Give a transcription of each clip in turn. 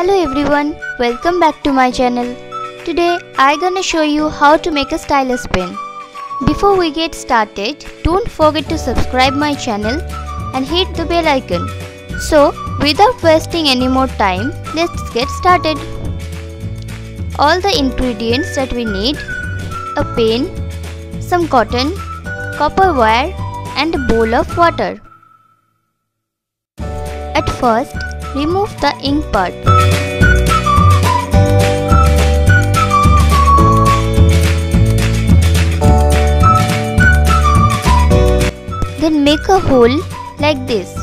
Hello everyone, welcome back to my channel. Today I'm gonna show you how to make a stylus pen. Before we get started, don't forget to subscribe my channel and hit the bell icon. So without wasting any more time, let's get started. All the ingredients that we need: a pen, some cotton, copper wire and a bowl of water. At first, remove the ink part. Then make a hole like this.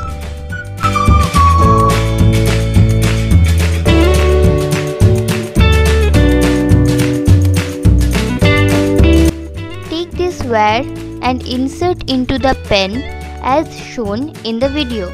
Take this wire and insert into the pen as shown in the video.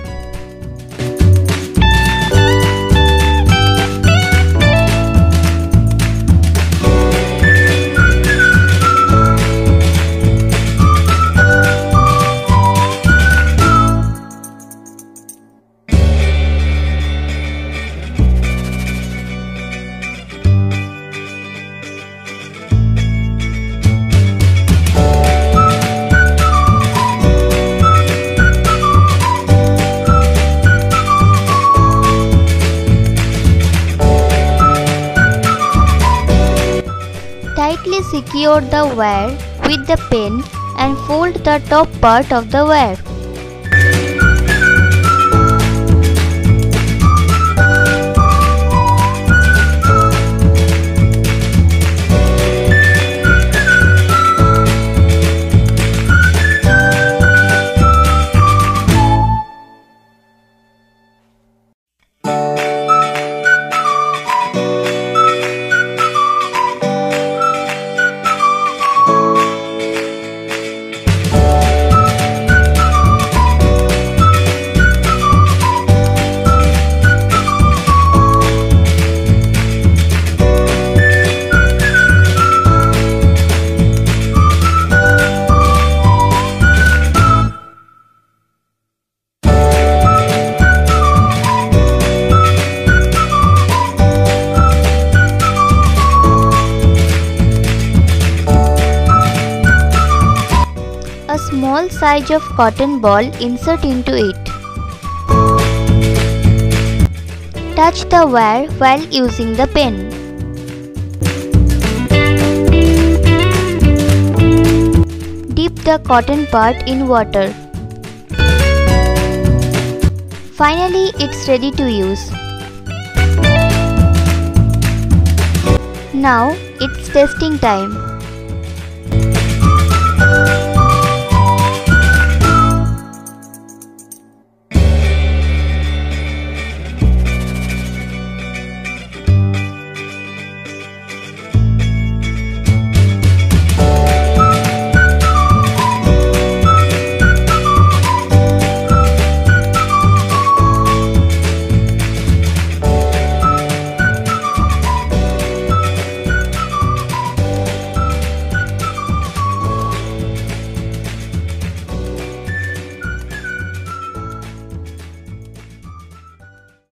Tightly secure the wire with the pen and fold the top part of the wire. A small size of cotton ball insert into it. Touch the wire while using the pen. Dip the cotton part in water. Finally, it's ready to use. Now, it's testing time.